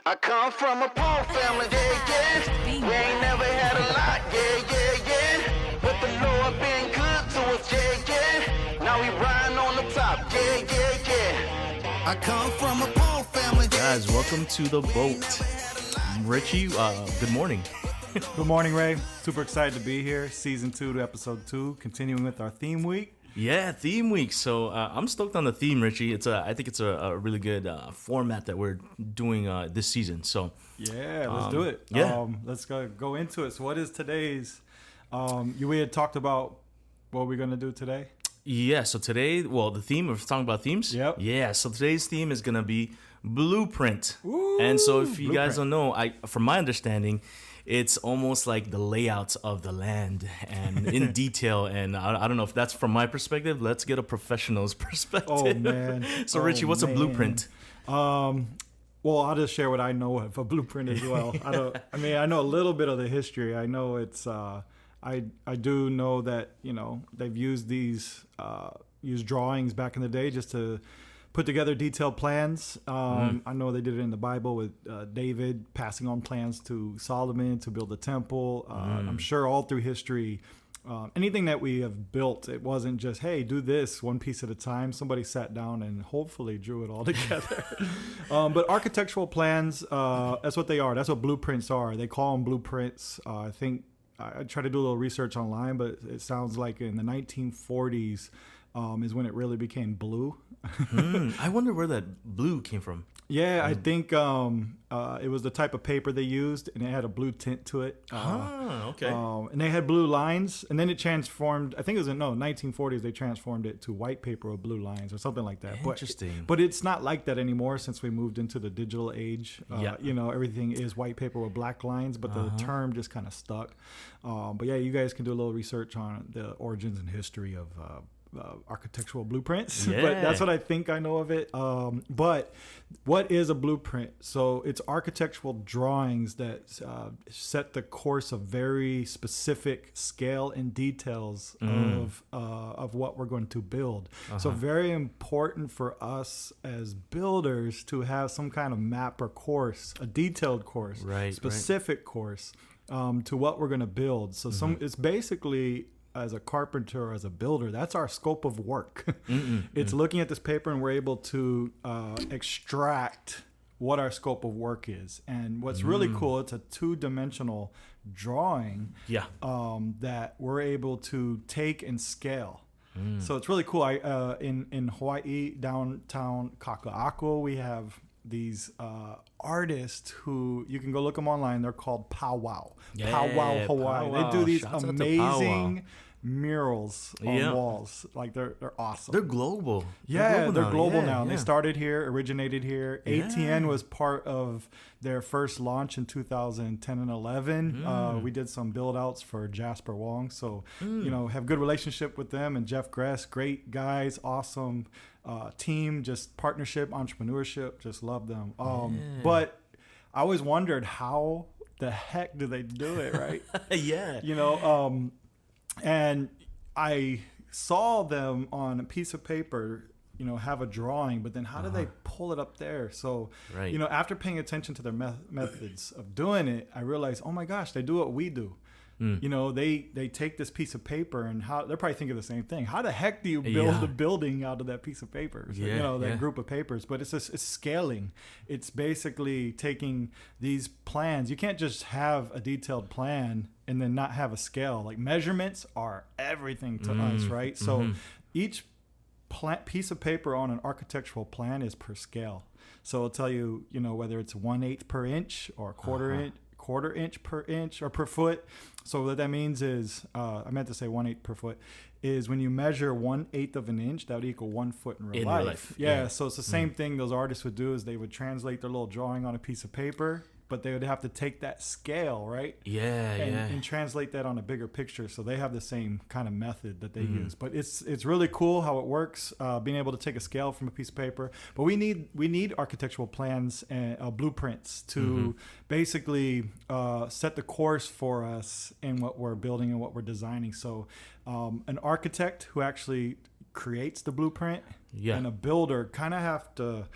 I come from a poor family, yeah, yeah. We ain't never had a lot, yeah, yeah, yeah. But the Lord been good to us, yeah, yeah. Now we riding on the top, yeah, yeah, yeah. I come from a poor family, Guys, welcome to the boat. Richie, good morning. Good morning, Ray. Super excited to be here. Season 2 to episode 2, continuing with our theme week. Yeah, theme week. So I'm stoked on the theme, Richie. I think it's a really good format that we're doing this season. So yeah, let's do it. Yeah, let's go into it. So what is today's? We had talked about what we're gonna do today. Yeah. So today, the theme we're talking about themes. Yep. Yeah. So today's theme is gonna be blueprint. Ooh, and so if you blueprint. guys don't know, from my understanding, it's almost like the layout of the land and in detail. And I don't know if that's from my perspective. Let's get a professional's perspective. Oh man. So Richie, what's a blueprint? Well, I'll just share what I know of a blueprint as well. I know a little bit of the history. I know it's I do know that, they've used these drawings back in the day just to put together detailed plans. I know they did it in the Bible with David passing on plans to Solomon to build the temple. I'm sure all through history, anything that we have built, it wasn't just, hey, do this one piece at a time. Somebody sat down and hopefully drew it all together. But architectural plans, that's what they are. That's what blueprints are. They call them blueprints. I think I tried to do a little research online, but it sounds like in the 1940s is when it really became blue. I wonder where that blue came from. Yeah, I think it was the type of paper they used, and it had a blue tint to it. Okay. And they had blue lines, and then it transformed. I think it was 1940s. They transformed it to white paper with blue lines or something like that. Interesting. But it's not like that anymore since we moved into the digital age. Everything is white paper with black lines, but the term just kind of stuck. But yeah, you guys can do a little research on the origins and history of architectural blueprints. Yeah. But that's what I think I know of it. But what is a blueprint? So it's architectural drawings that set the course of very specific scale and details of what we're going to build. So very important for us as builders to have some kind of map or course, a detailed course, specific course to what we're going to build. So it's basically, as a carpenter or as a builder, that's our scope of work. It's looking at this paper and we're able to extract what our scope of work is. And what's really cool, it's a 2-dimensional drawing that we're able to take and scale. So it's really cool. In Hawaii, downtown Kaka'ako, we have these artists who you can go look them online. They're called Powwow. Powwow Hawaii. Powwow. They do these Shouts out to amazing murals on walls. Like they're awesome. They're global. They're global now. Yeah. They started here, originated here. Yeah. ATN was part of their first launch in 2010 and 11. We did some build outs for Jasper Wong. So, have good relationship with them and Jeff Gress. Great guys, awesome team, just partnership, entrepreneurship, just love them. But I always wondered, how the heck do they do it, right? Yeah. And I saw them on a piece of paper, have a drawing, but then how do they pull it up there? So, after paying attention to their methods of doing it, I realized, oh my gosh, they do what we do. They take this piece of paper and they're probably thinking the same thing. How the heck do you build a building out of that piece of paper? That group of papers. But it's scaling. It's basically taking these plans. You can't just have a detailed plan and then not have a scale. Like, measurements are everything to us, right? So each piece of paper on an architectural plan is per scale. So it'll tell you, whether it's 1/8 per inch or quarter inch per inch or per foot. So what that means is, I meant to say 1/8 per foot, is when you measure 1/8 of an inch, that would equal 1 foot in real life. Yeah. So it's the same thing those artists would do, is they would translate their little drawing on a piece of paper, but they would have to take that scale, right? And translate that on a bigger picture. So they have the same kind of method that they use. But it's really cool how it works, being able to take a scale from a piece of paper. But we need architectural plans and blueprints to basically set the course for us in what we're building and what we're designing. So an architect who actually creates the blueprint and a builder kind of have to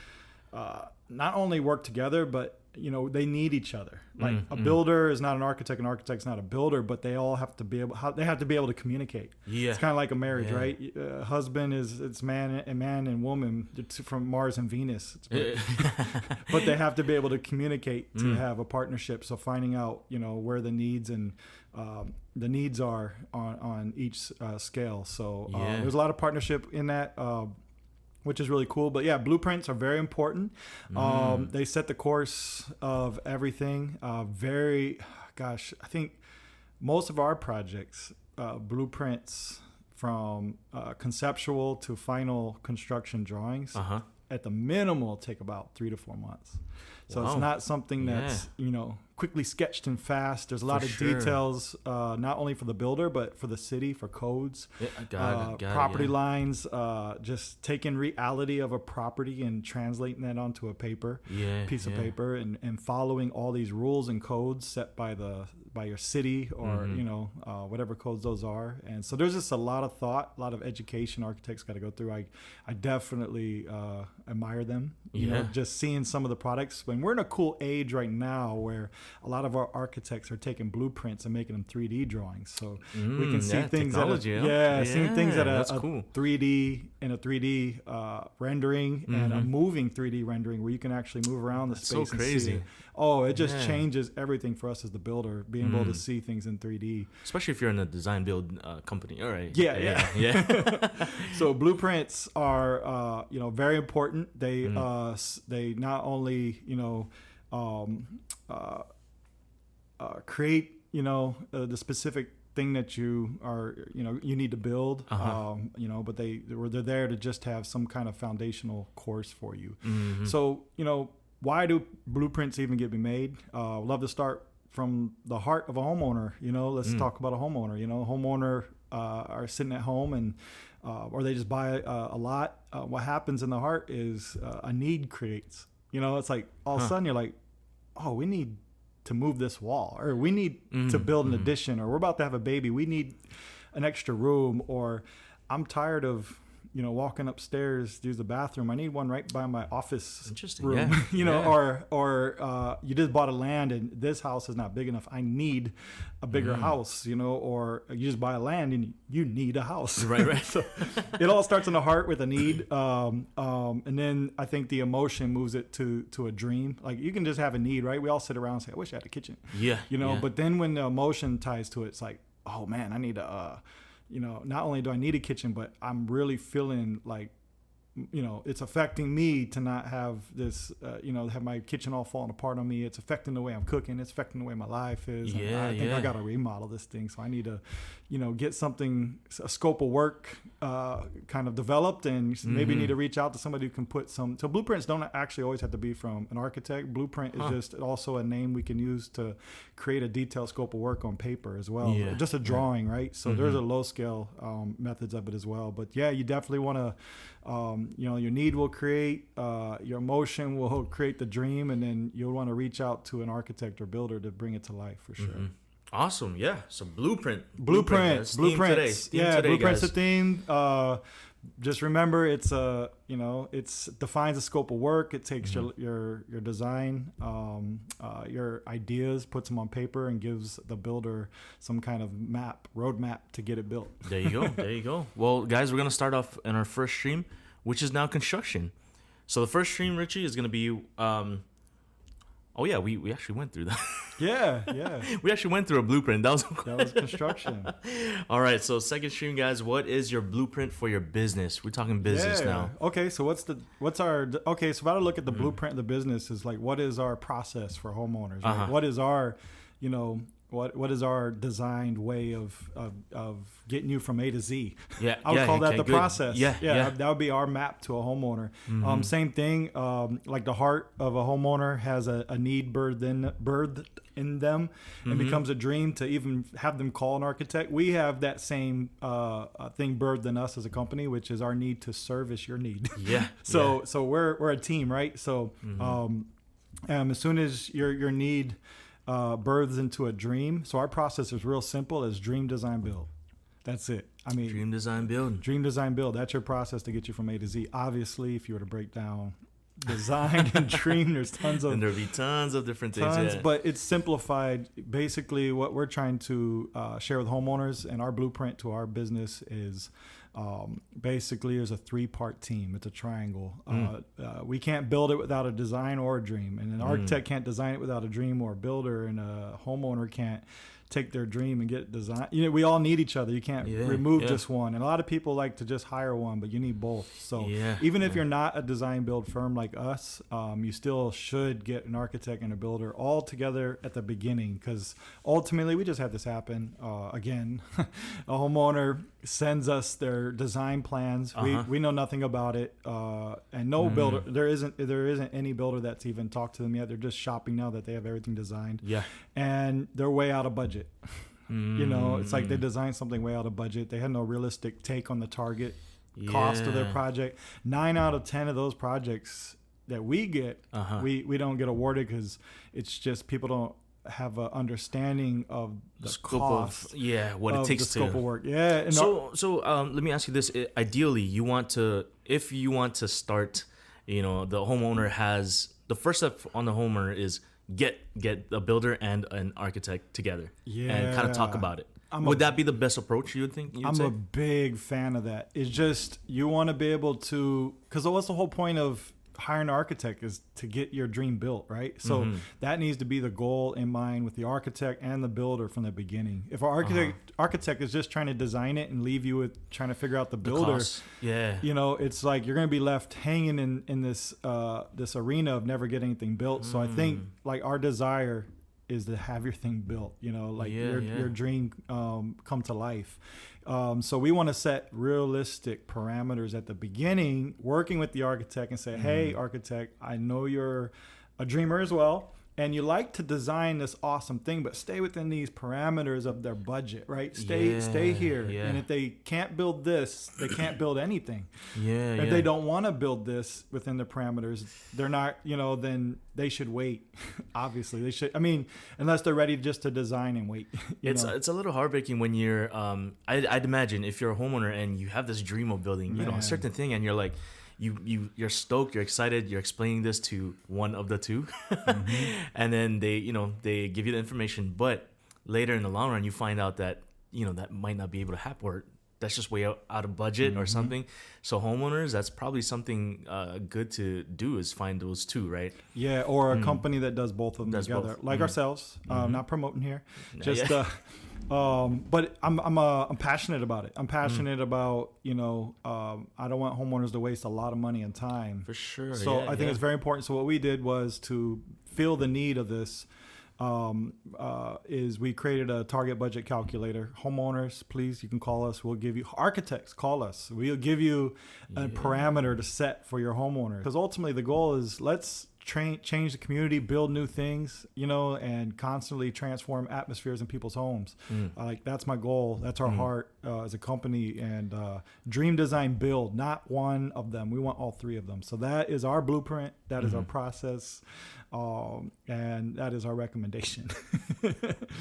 not only work together, but they need each other. Like a builder is not an architect's not a builder, but they all have to be able to communicate. Yeah. It's kind of like a marriage, right? Husband it's man and woman from Mars and Venus. But they have to be able to communicate to have a partnership. So finding out, where the needs and the needs are on each scale. So there's a lot of partnership in that, which is really cool. But yeah, blueprints are very important. They set the course of everything. I think most of our projects, blueprints from conceptual to final construction drawings, at the minimal take about 3 to 4 months. So it's not something that's, quickly sketched and fast. There's a lot of details, not only for the builder, but for the city, for codes, property lines, just taking reality of a property and translating that onto a piece of paper and following all these rules and codes set by your city or, whatever codes those are. And so there's just a lot of thought, a lot of education architects got to go through. I definitely admire them, just seeing some of the products. When we're in a cool age right now where a lot of our architects are taking blueprints and making them 3D drawings, so we can see things seeing things at a 3D rendering and a moving 3D rendering where you can actually move around the space. So crazy. And see it. It just changes everything for us as the builder, being able to see things in 3D. Especially if you're in a design build company. All right. Yeah. So blueprints are very important. They not only create the specific thing that you are you need to build, but they're there to just have some kind of foundational course for you. So why do blueprints even get made? Love to start from the heart of a homeowner. Let's talk about a homeowner. Homeowner are sitting at home and or they just buy a lot. What happens in the heart is a need creates. It's like all of a sudden you're like, oh, we need to move this wall, or we need to build an addition, or we're about to have a baby, we need an extra room, or I'm tired of walking upstairs to use the bathroom, I need one right by my office room. Or you just bought a land and this house is not big enough, I need a bigger house, or you just buy a land and you need a house. Right. So it all starts in the heart with a need, and then I think the emotion moves it to a dream. Like you can just have a need, right? We all sit around and say, I wish I had a kitchen. But then when the emotion ties to it, it's like, oh man, I need a not only do I need a kitchen, but I'm really feeling like, it's affecting me to not have this, have my kitchen all falling apart on me. It's affecting the way I'm cooking. It's affecting the way my life is. I think I got to remodel this thing. So I need to, get something, a scope of work kind of developed, and maybe need to reach out to somebody who can put so blueprints don't actually always have to be from an architect. Blueprint is just also a name we can use to create a detailed scope of work on paper as well. Just a drawing, right? So there's a low scale methods of it as well. But yeah, you definitely want to, your need will create, your emotion will create the dream, and then you'll want to reach out to an architect or builder to bring it to life for sure. Awesome. Yeah. So blueprints. Blueprints. Blueprints the theme. Just remember, it's it's defines the scope of work. It takes your design, your ideas, puts them on paper, and gives the builder some kind of roadmap to get it built. There you go. Well, guys, we're gonna start off in our first stream, which is now construction. So the first stream, Richie, is gonna be we actually went through that. Yeah. We actually went through a blueprint. That was construction. All right, so second stream, guys, what is your blueprint for your business? We're talking business now. Okay, so so if I look at the blueprint of the business, is like, what is our process for homeowners? Right? What is our, what is our designed way of getting you from A to Z? I would call that the process. That would be our map to a homeowner. Same thing, like the heart of a homeowner has a need birthed in them and becomes a dream to even have them call an architect. We have that same thing birthed in us as a company, which is our need to service your need. So we're a team, right? So as soon as your need births into a dream. So our process is real simple: as dream, design, build. That's it. Dream, design, build. Dream, design, build. That's your process to get you from A to Z. Obviously, if you were to break down design and dream. There's tons of and there'll be tons of different things. Yeah. but it's simplified. Basically, what we're trying to share with homeowners, and our blueprint to our business is basically there's a 3-part team. It's a triangle. We can't build it without a design or a dream, and an architect can't design it without a dream or a builder, and a homeowner can't take their dream and get it designed. We all need each other. You can't remove just one. And a lot of people like to just hire one, but you need both. So even if you're not a design build firm like us, you still should get an architect and a builder all together at the beginning, because ultimately we just had this happen. Again, a homeowner sends us their design plans. We know nothing about it. And no builder, there isn't any builder that's even talked to them yet. They're just shopping now that they have everything designed. Yeah. And they're way out of budget. It's like they designed something way out of budget. They had no realistic take on the target cost of their project. 9 out of 10 of those projects that we get, we don't get awarded because it's just people don't have an understanding of the scope cost. What it takes the scope to of work. And so let me ask you this. Ideally, if you want to start, the homeowner has, the first step on the homeowner is get a builder and an architect together and kind of talk about it. Would that be the best approach, you would think? I'm a big fan of that. It's just, you want to be able to, because what's the whole point of hiring an architect is to get your dream built, right? So that needs to be the goal in mind with the architect and the builder from the beginning. If our architect is just trying to design it and leave you with trying to figure out the builder, it's like you're going to be left hanging in this this arena of never getting anything built. So I think like our desire is to have your thing built, your dream come to life. So we want to set realistic parameters at the beginning, working with the architect and say, hey, architect, I know you're a dreamer as well, and you like to design this awesome thing, but stay within these parameters of their budget, right? Stay here. And if they can't build this, they can't build anything. If they don't want to build this within the parameters, they're not, then they should wait. Obviously, they should. I mean, unless they're ready just to design and wait. It's a little heartbreaking when you're, I'd imagine if you're a homeowner and you have this dream of building, a certain thing, and you're like, you're stoked, you're excited, you're explaining this to one of the two, and then they give you the information, but later in the long run you find out that that might not be able to happen, or that's just way out of budget or something. So homeowners, that's probably something good to do, is find those two, right? Or a company that does both of them together, like ourselves. Not promoting here, just but I'm passionate about it. I'm passionate about I don't want homeowners to waste a lot of money and time. For sure. So I think it's very important. So what we did was to feel the need of this. Is we created a target budget calculator. Homeowners, please, you can call us. We'll give you, architects, call us. We'll give you a parameter to set for your homeowner. Because ultimately the goal is, let's change the community, build new things, and constantly transform atmospheres in people's homes. Like, that's my goal. That's our heart as a company. And dream, design, build, not one of them. We want all three of them. So that is our blueprint. That is our process. And that is our recommendation.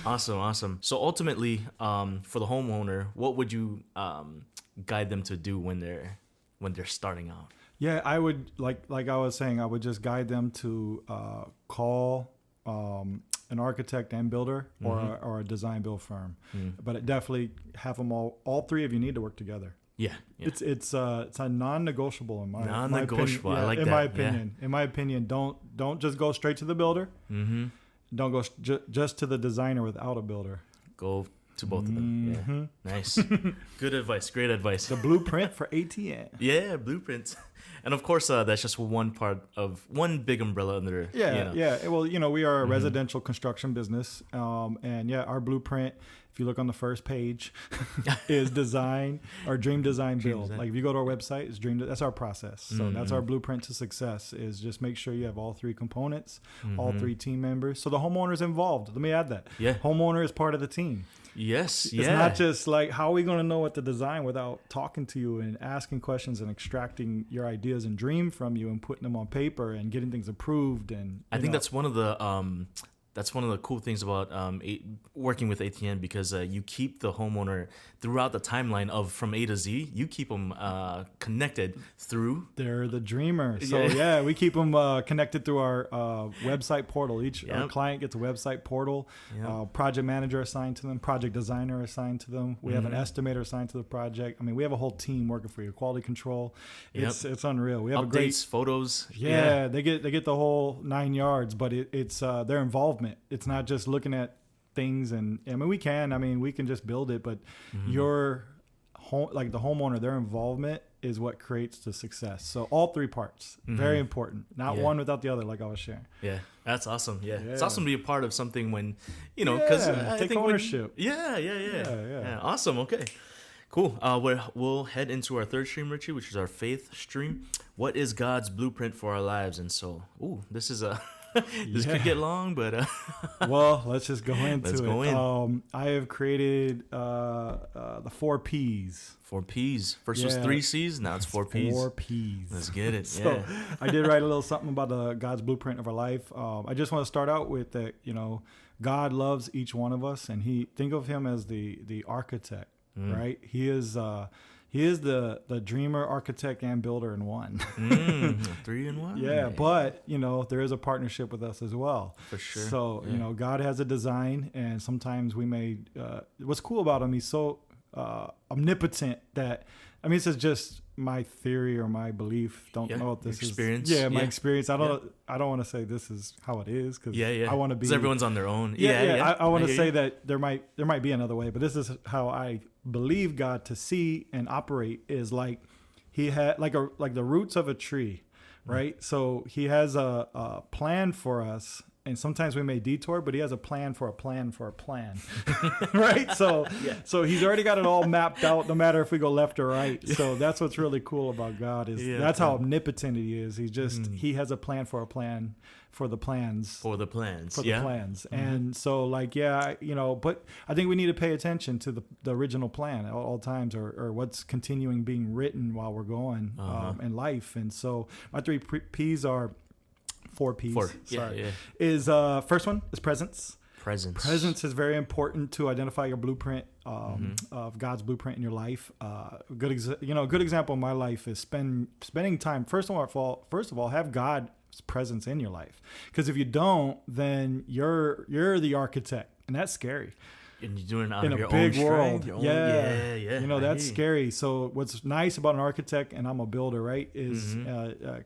Awesome. So ultimately, for the homeowner, what would you guide them to do when they're starting out? Yeah, I would, like I was saying, I would just guide them to call an architect and builder or a design build firm. But it definitely have them all three of you need to work together. Yeah. It's a non-negotiable in my opinion. I like that. In my opinion, don't just go straight to the builder. Don't go just to the designer without a builder. Go to both of them. Nice. Good advice. Great advice. The blueprint for ATN. Yeah, blueprints. And of course, that's just one part of one big umbrella under. Well, we are a residential construction business, and our blueprint, if you look on the first page, is design or dream, design, build. Like, if you go to our website, it's dream. That's our process. So that's our blueprint to success. Is just make sure you have all three components, all three team members. So the homeowner is involved. Let me add that. Homeowner is part of the team. Yes. It's not just like, how are we going to know what to design without talking to you and asking questions and extracting your ideas and dream from you and putting them on paper and getting things approved. And I think that's one of the that's one of the cool things about working with ATN, because you keep the homeowner throughout the timeline of from A to Z. You keep them connected through. They're the dreamer. So yeah, we keep them connected through our website portal. Each our client gets a website portal. Project manager assigned to them. Project designer assigned to them. We have an estimator assigned to the project. I mean, we have a whole team working for you. Quality control. It's unreal. We have updates, a great photos. Yeah, they get the whole 9 yards, but it's their involvement. It's not just looking at things, and I mean we can just build it, but your home, like the homeowner, their involvement is what creates the success. So all three parts, very important. Not one without the other, like I was sharing. Yeah, that's awesome. Yeah, it's awesome to be a part of something when because take ownership. Yeah. Awesome. Okay. Cool. We'll head into our third stream, Richie, which is our faith stream. What is God's blueprint for our lives? And so, this is a this could get long, but well, let's just go into let's go in. I have created the 4 P's. 4 P's. First was 3 C's. Now it's 4 P's. 4 P's. Let's get it. So I did write a little something about God's blueprint of our life. I just want to start out with that. God loves each one of us, and think of him as the architect. Right, he is the dreamer, architect, and builder in one. 3 in 1. Yeah, but there is a partnership with us as well. For sure. So God has a design, and sometimes we may. What's cool about him? He's so omnipotent that this is just my theory or my belief. Don't know if this experience. is my experience. I don't want to say this is how it is, because I want to be. Because everyone's on their own. I want to say that there might be another way, but this is how I believe God to see and operate, is like he had like the roots of a tree, right? So he has a plan for us. And sometimes we may detour, but he has a plan for a plan for a plan, right? So he's already got it all mapped out, no matter if we go left or right. So that's what's really cool about God, is that's how omnipotent he is. He has a plan for a plan for the plans. For the plans. For the plans. And so but I think we need to pay attention to the original plan at all times, or what's continuing being written while we're going in life. And so my 3 P's are 4 P's. 4. Is first one is presence. Presence is very important to identify your blueprint of God's blueprint in your life. A good example of my life is spending time. First of all, have God's presence in your life, because if you don't, then you're the architect, and that's scary. And you're doing it out in of a your big own world. strength, That's scary. So what's nice about an architect, and I'm a builder, right, is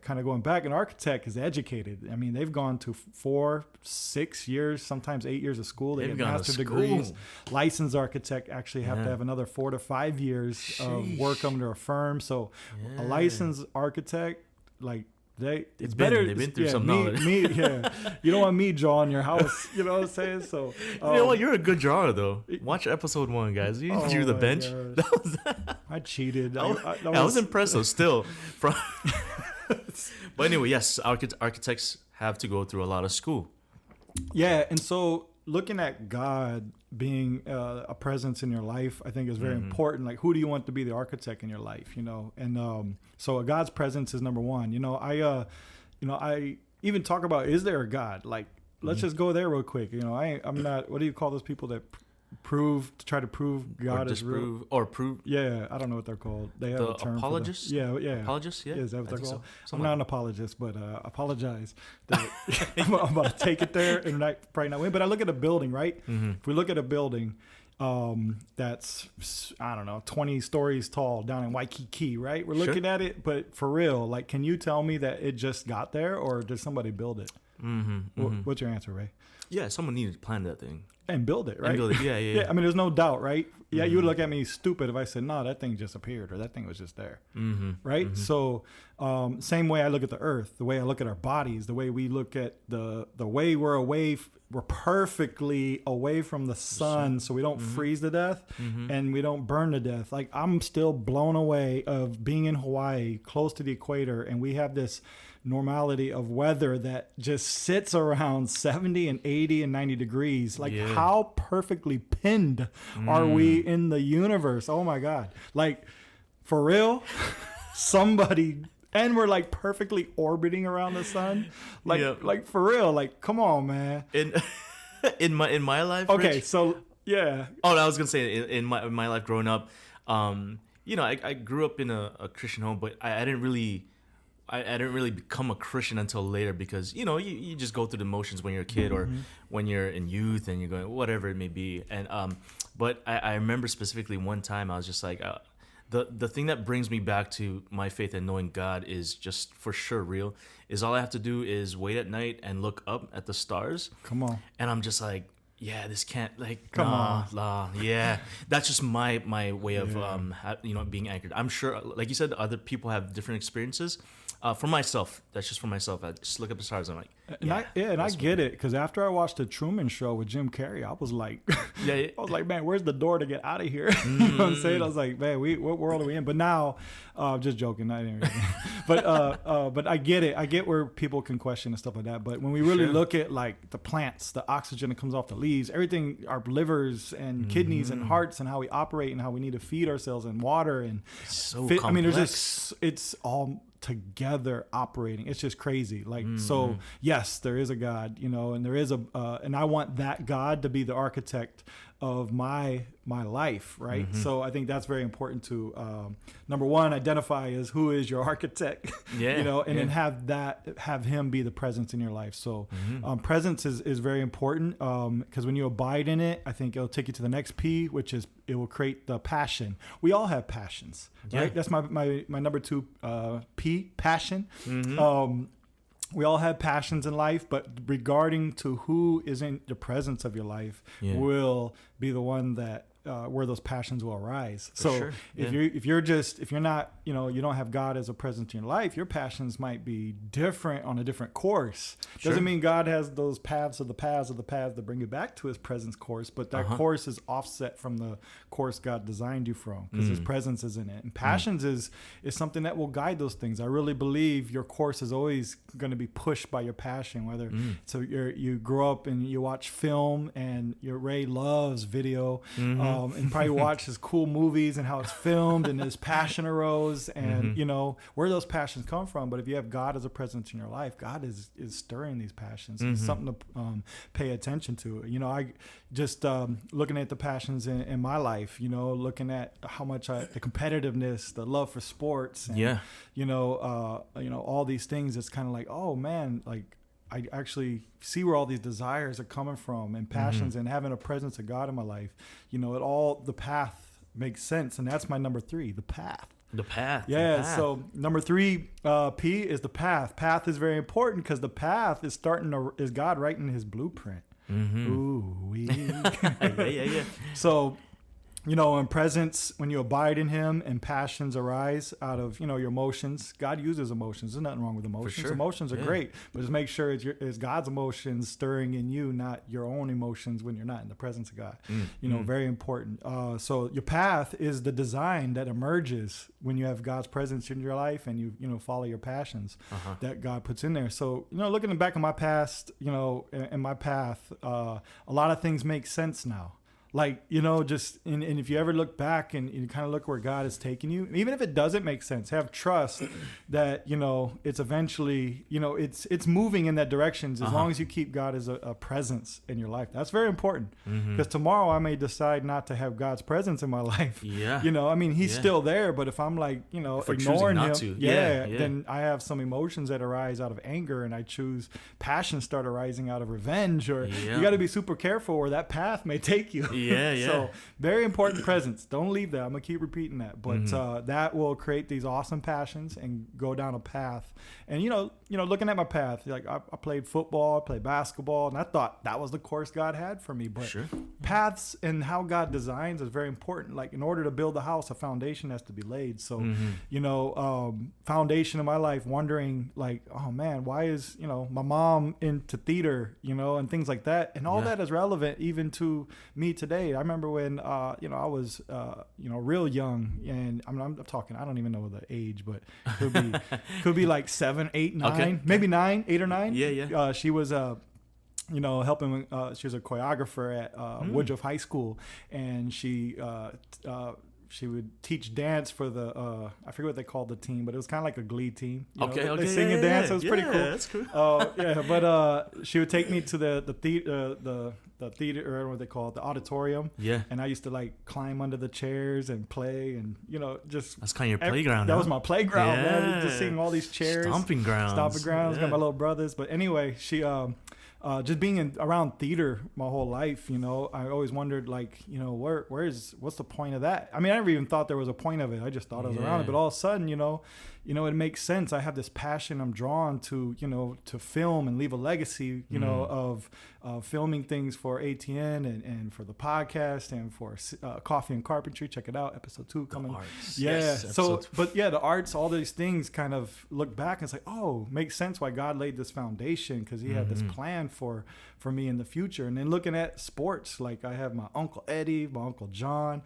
kind of going back. An architect is educated. I mean, they've gone to 4, 6 years, sometimes 8 years of school. They get master's degrees. Licensed architect actually have to have another 4 to 5 years of work under a firm. So a licensed architect, they've been through some knowledge. You don't want me drawing your house. You know what I'm saying? So you know what? You're a good drawer, though. Watch episode 1, guys. You drew the bench. I cheated. I was impressed, though. Still, but anyway, yes, architects have to go through a lot of school. Yeah, and so looking at God being a presence in your life, I think is very important. Like, who do you want to be the architect in your life? And so God's presence is number 1. I even talk about, is there a God? Like, let's just go there real quick. I'm not. What do you call those people that try to prove God is real? Or prove? Yeah, I don't know what they're called. They have a term. Apologists? Yeah. Apologists? Yeah. Is that what they're called? So. I'm not an apologist, but apologize. I'm about to take it there and probably not win. But I look at a building, right? If we look at a building that's, 20 stories tall down in Waikiki, right? We're looking at it, but for real, like, can you tell me that it just got there, or did somebody build it? What's your answer, Ray? Yeah, someone needed to plan that thing. And build it, right? Yeah. I mean, there's no doubt, right? Yeah, you would look at me stupid if I said, no, that thing just appeared, or that thing was just there, right? So same way I look at the earth, the way I look at our bodies, the way we look at the way we're perfectly away from the sun, so we don't freeze to death and we don't burn to death. Like, I'm still blown away of being in Hawaii, close to the equator, and we have this normality of weather that just sits around 70 and 80 and 90 degrees. Like, how perfectly pinned are we in the universe? Oh my God. Like, for real, and we're like perfectly orbiting around the sun. Like for real, like, come on, man. in my life. Okay, Rich, so yeah. oh, I was gonna say in my life growing up, I grew up in a Christian home, but I didn't really. I didn't really become a Christian until later because you just go through the motions when you're a kid or when you're in youth and you're going whatever it may be. And but I remember specifically one time I was just like the thing that brings me back to my faith and knowing God is just for sure real is all I have to do is wait at night and look up at the stars. Come on. And I'm just like, yeah, this can't Come yeah. That's just my way of being anchored. I'm sure, like you said, other people have different experiences. For myself, that's just for myself. I just look up the stars. I'm like, I get it because after I watched the Truman Show with Jim Carrey, I was like, I was like, man, where's the door to get out of here? You know what I'm saying? I was like, man, what world are we in? But now, just joking, I didn't really, but I get it. I get where people can question and stuff like that. But when we really look at like the plants, the oxygen that comes off the leaves, everything, our livers and kidneys and hearts and how we operate and how we need to feed ourselves and water and complex. I mean, there's just it's all together operating. It's just crazy. Like, so yes, there is a God, and there is and I want that God to be the architect of my life, right? So I think that's very important to number one, identify as who is your architect, and then have him be the presence in your life. So presence is very important because when you abide in it, I think it'll take you to the next P, which is it will create the passion. We all have passions, right? That's my number two P, passion. We all have passions in life, but regarding to who is in the presence of your life will be the one that where those passions will arise. If you're not, you don't have God as a presence in your life, your passions might be different on a different course. Doesn't mean God has those paths that bring you back to his presence course, but that course is offset from the course God designed you from because his presence is in it. And passions is something that will guide those things. I really believe your course is always going to be pushed by your passion, whether so you grow up and you watch film and your Ray loves video. And probably watch his cool movies and how it's filmed and his passion arose and where those passions come from. But if you have God as a presence in your life, God is stirring these passions. It's something to pay attention to. I just looking at the passions in my life, looking at how much the competitiveness, the love for sports and all these things. It's kind of like, oh man, like I actually see where all these desires are coming from and passions and having a presence of God in my life. The path makes sense. And that's my number 3, the path. The path. Yeah. The path. So number 3, P is the path. Path is very important because the path is is God writing his blueprint. Ooh, yeah. So, in presence, when you abide in him and passions arise out of, your emotions, God uses emotions. There's nothing wrong with emotions. For sure. Emotions are great, but just make sure it's God's emotions stirring in you, not your own emotions when you're not in the presence of God. Very important. So your path is the design that emerges when you have God's presence in your life and you follow your passions that God puts in there. So, looking back in my past, in my path, a lot of things make sense now. Like, just, and if you ever look back and you kind of look where God is taking you, even if it doesn't make sense, have trust that, it's eventually, it's moving in that direction as long as you keep God as a presence in your life. That's very important because tomorrow I may decide not to have God's presence in my life. Yeah. He's still there, but if I'm like, ignoring him, Yeah. then I have some emotions that arise out of anger and I choose passions start arising out of revenge or you got to be super careful where that path may take you. Yeah. So very important presence. Don't leave that. I'm gonna keep repeating that. But that will create these awesome passions and go down a path. And looking at my path, like I played football, I played basketball, and I thought that was the course God had for me. But paths and how God designs is very important. Like in order to build a house, a foundation has to be laid. So foundation of my life, wondering like, oh man, why is my mom into theater, and things like that, and all that is relevant even to me today. I remember when I was real young, and I'm talking, I don't even know the age, but could be like 7, 8, 9, maybe 9, 8 or 9. Yeah. She was helping. She was a choreographer at Woodruff High School, and she she would teach dance for the I forget what they called the team, but it was kind of like a glee team. Okay, They sing and dance. It was pretty cool. That's cool. But she would take me to the theater, or what they call it, the auditorium. Yeah. And I used to like climb under the chairs and play, and just that's kind of your playground. That was my playground, man. Just seeing all these chairs, stomping grounds. Got my little brothers. But anyway, she just being around theater my whole life, I always wondered, like, what's the point of that? I mean, I never even thought there was a point of it. I just thought I was around it. But all of a sudden, it makes sense. I have this passion. I'm drawn to, to film and leave a legacy, of filming things for ATN and for the podcast and for Coffee and Carpentry. Check it out, episode 2 coming. Yes, but the arts, all these things kind of look back and it's like, oh, makes sense why God laid this foundation, because he had this plan for me in the future. And then looking at sports, like I have my Uncle Eddie, my Uncle John,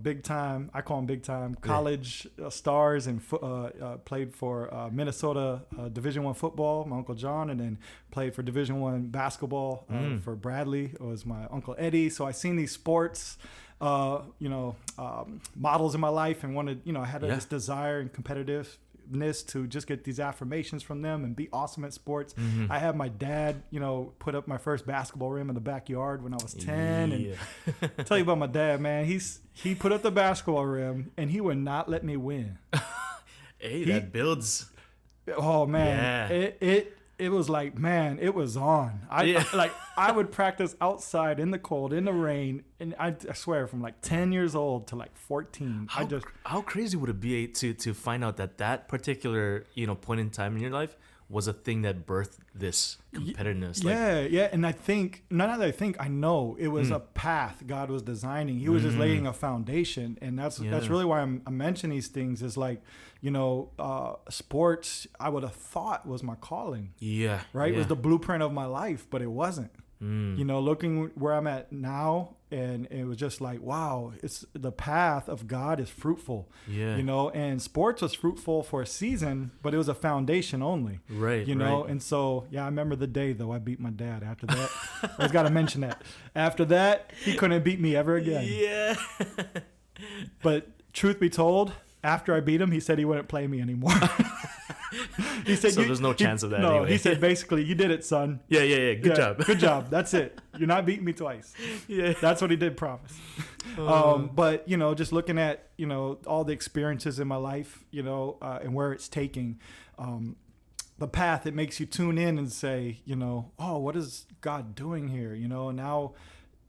big time, I call them big time college stars, and played for Minnesota Division I football, my Uncle John, and then played for Division I basketball for Bradley. It was my Uncle Eddie. So I seen these sports models in my life, and wanted, I had this desire and competitiveness to just get these affirmations from them and be awesome at sports. I had my dad, put up my first basketball rim in the backyard when I was 10. And I'll tell you about my dad, man. He put up the basketball rim and he would not let me win. Hey, that builds. Oh man, it was like, man, it was on. I would practice outside in the cold, in the rain, and I swear, from like 10 years old to like 14. How crazy would it be to find out that particular point in time in your life was a thing that birthed this competitiveness? And I know it was a path God was designing. He was just laying a foundation, and that's really why I'm mentioning these things. Is like, sports, I would have thought was my calling. Yeah. Right? It was the blueprint of my life, but it wasn't. Looking where I'm at now, and it was just like, wow, it's the path of God is fruitful. And sports was fruitful for a season, but it was a foundation only. Right. And so, I remember the day though I beat my dad. After that, I just got to mention that. After that, he couldn't beat me ever again. Yeah. But truth be told, after I beat him, he said he wouldn't play me anymore. He said, so there's no chance of that. No, anyway. He said basically, you did it, son. Yeah. Good job. Good job. That's it. You're not beating me twice. Yeah. That's what he did promise. But just looking at all the experiences in my life, and where it's taking, the path, it makes you tune in and say, oh, what is God doing here? Now,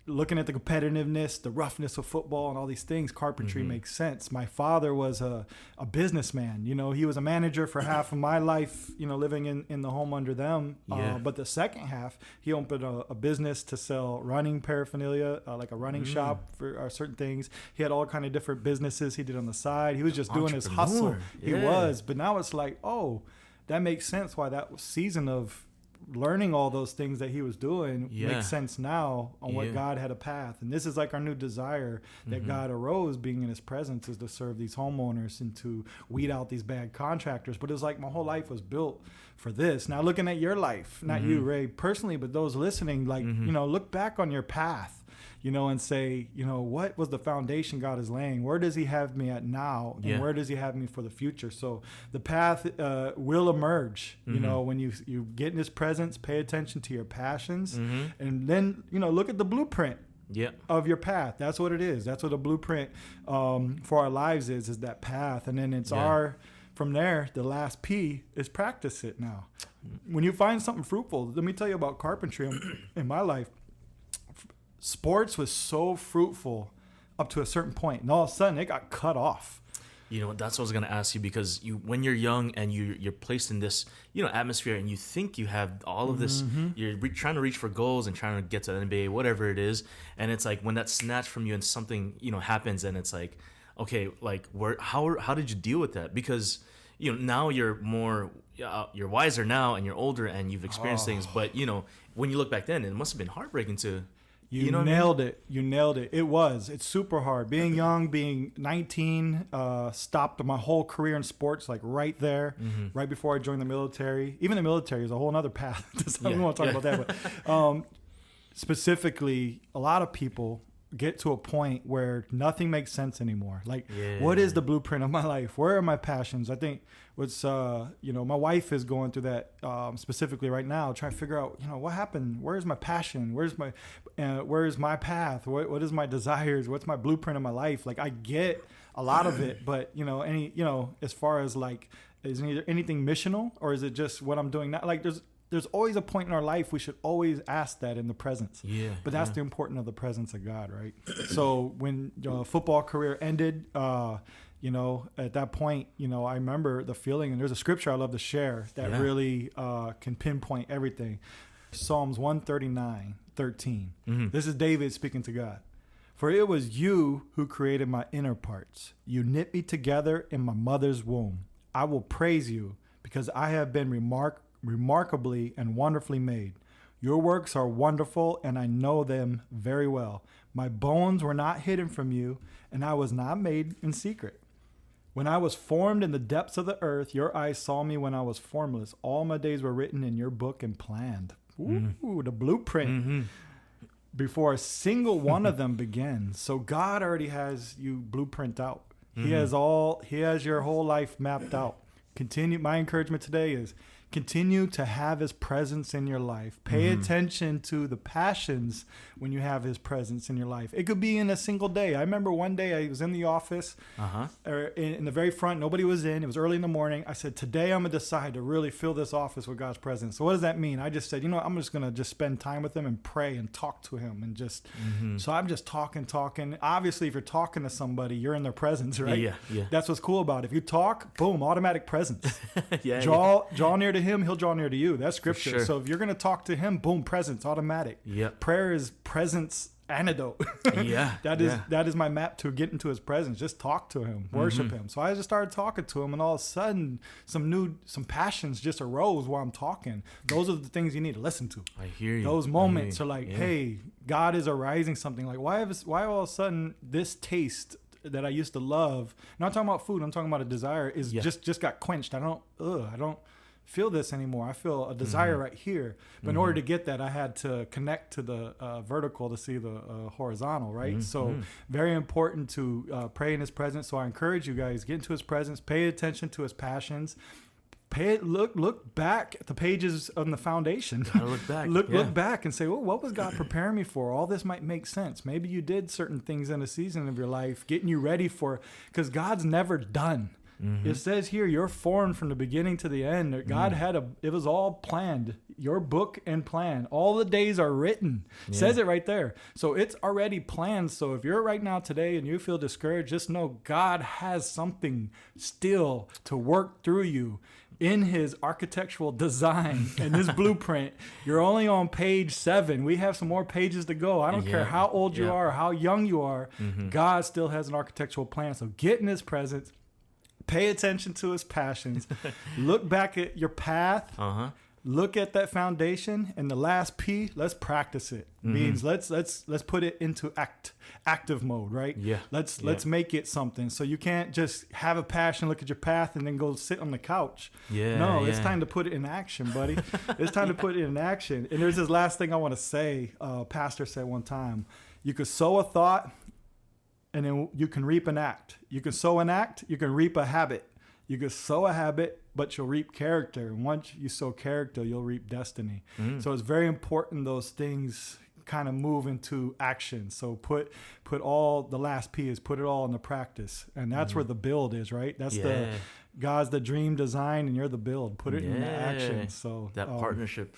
looking at the competitiveness, the roughness of football and all these things, carpentry makes sense. My father was a businessman. He was a manager for half of my life, living in the home under them. But the second half, he opened a business to sell running paraphernalia, like a running shop for certain things. He had all kind of different businesses he did on the side. He was just doing his hustle. He was. But now it's like, oh, that makes sense why that season of learning all those things that he was doing makes sense now on what God had a path. And this is like our new desire that God arose being in his presence, is to serve these homeowners and to weed out these bad contractors. But it's like my whole life was built for this. Now looking at your life, not you, Ray, personally, but those listening, like, look back on your path, and say, what was the foundation God is laying? Where does he have me at now? And where does he have me for the future? So the path will emerge, when you get in his presence, pay attention to your passions, and then, look at the blueprint of your path. That's what it is. That's what a blueprint for our lives is that path. And then it's from there, the last P is practice it now. When you find something fruitful, let me tell you about carpentry in my life. Sports was so fruitful up to a certain point, and all of a sudden it got cut off. That's what I was gonna ask you, because when you're young and you're placed in this atmosphere, and you think you have all of this, you're trying to reach for goals and trying to get to the NBA, whatever it is, and it's like when that's snatched from you and something happens, and it's like, okay, like how did you deal with that? Because now you're more you're wiser now, and you're older, and you've experienced things, but when you look back then, it must have been heartbreaking to. You nailed it. You nailed it. It's super hard. Being young, being 19, stopped my whole career in sports, like right there, right before I joined the military. Even the military is a whole other path. We won't talk about that. But specifically, a lot of people get to a point where nothing makes sense anymore. Like, what is the blueprint of my life? Where are my passions? I think what's, my wife is going through that specifically right now, trying to figure out, what happened? Where's my passion? Where's my path? What is my desires? What's my blueprint of my life? Like, I get a lot of it, but as far as like, is anything missional, or is it just what I'm doing now? Like, there's always a point in our life we should always ask that in the presence. Yeah. But that's the importance of the presence of God, right? So when football career ended, at that point, I remember the feeling, and there's a scripture I love to share that really can pinpoint everything. Psalms 139:13. This is David speaking to God. For it was you who created my inner parts. You knit me together in my mother's womb. I will praise you because I have been remarkably and wonderfully made. Your works are wonderful, and I know them very well. My bones were not hidden from you, and I was not made in secret. When I was formed in the depths of the earth, your eyes saw me when I was formless. All my days were written in your book and planned. Ooh, the blueprint. Before a single one of them begins. So God already has you blueprint out. He has your whole life mapped out. My encouragement today is continue to have his presence in your life. Pay attention to the passions when you have his presence in your life. It could be in a single day. I remember one day I was in the office, or in the very front. Nobody was in. It was early in the morning. I said, today I'm going to decide to really fill this office with God's presence. So what does that mean? I just said, I'm just going to just spend time with him and pray and talk to him. And just, so I'm just talking. Obviously, if you're talking to somebody, you're in their presence, right? Yeah. That's what's cool about it. If you talk, boom, automatic presence. Draw near to him, he'll draw near to you. That's scripture. Sure. So if you're going to talk to him, boom, presence, automatic. Yep. Prayer is presence antidote. That is my map to get into his presence. Just talk to him, worship him. So I just started talking to him, and all of a sudden some passions just arose while I'm talking. Those are the things you need to listen to. I hear you. Those moments are like, hey, God is arising something. Like, why all of a sudden this taste that I used to love, not talking about food, I'm talking about a desire, is just got quenched. I don't feel this anymore. I feel a desire right here. But in order to get that, I had to connect to the vertical to see the horizontal, right? So very important to pray in his presence. So I encourage you guys, get into his presence, pay attention to his passions. Look back at the pages on the foundation. Look back. Look back and say, well, what was God preparing me for? All this might make sense. Maybe you did certain things in a season of your life, getting you ready for, because God's never done. It says here, you're formed from the beginning to the end. God it was all planned. Your book and plan. All the days are written. Says it right there. So it's already planned. So if you're right now today and you feel discouraged, just know God has something still to work through you in his architectural design and his blueprint. You're only on page 7. We have some more pages to go. I don't care how old you are or how young you are. God still has an architectural plan. So get in his presence. Pay attention to his passions. Look back at your path. Look at that foundation, and the last P, let's practice it. Means let's put it into active mode, right? Let's make it something. So you can't just have a passion, look at your path, and then go sit on the couch. It's time to put it in action, buddy. It's time to put it in action. And there's this last thing I want to say. Pastor said one time, you could sow a thought, and then you can reap an act. You can sow an act, you can reap a habit. You can sow a habit, but you'll reap character. And once you sow character, you'll reap destiny. So it's very important those things kind of move into action. So put all, the last P is put it all into practice. And that's where the build is, right? That's God's the dream design, and you're the build. Put it into action. So that partnership.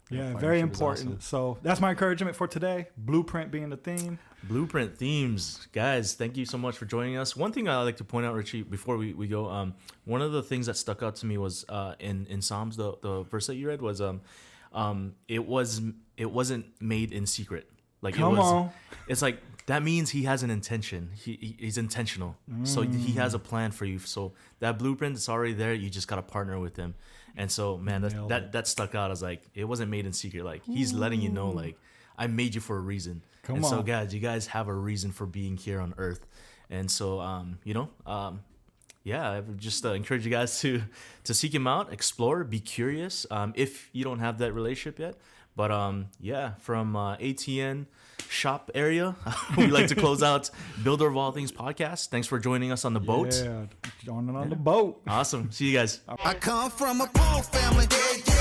Very important. Awesome. So that's my encouragement for today. Blueprint being the theme. Blueprint themes. Guys, thank you so much for joining us. One thing I like to point out, Richie, before we go, one of the things that stuck out to me was in Psalms, the verse that you read was it wasn't made in secret. Like it's like that means he has an intention. He's intentional. So he has a plan for you. So that blueprint is already there. You just gotta partner with him. And so, man, that stuck out. I was like, it wasn't made in secret. Like, he's letting you know, like, I made you for a reason. So, guys, you guys have a reason for being here on Earth. And so, I would just encourage you guys to seek him out, explore, be curious. If you don't have that relationship yet, But yeah, from ATN shop area, we'd like to close out Builder of All Things podcast. Thanks for joining us on the boat. Yeah, joining on the boat. Awesome. See you guys. I come from a poor family, yeah, yeah.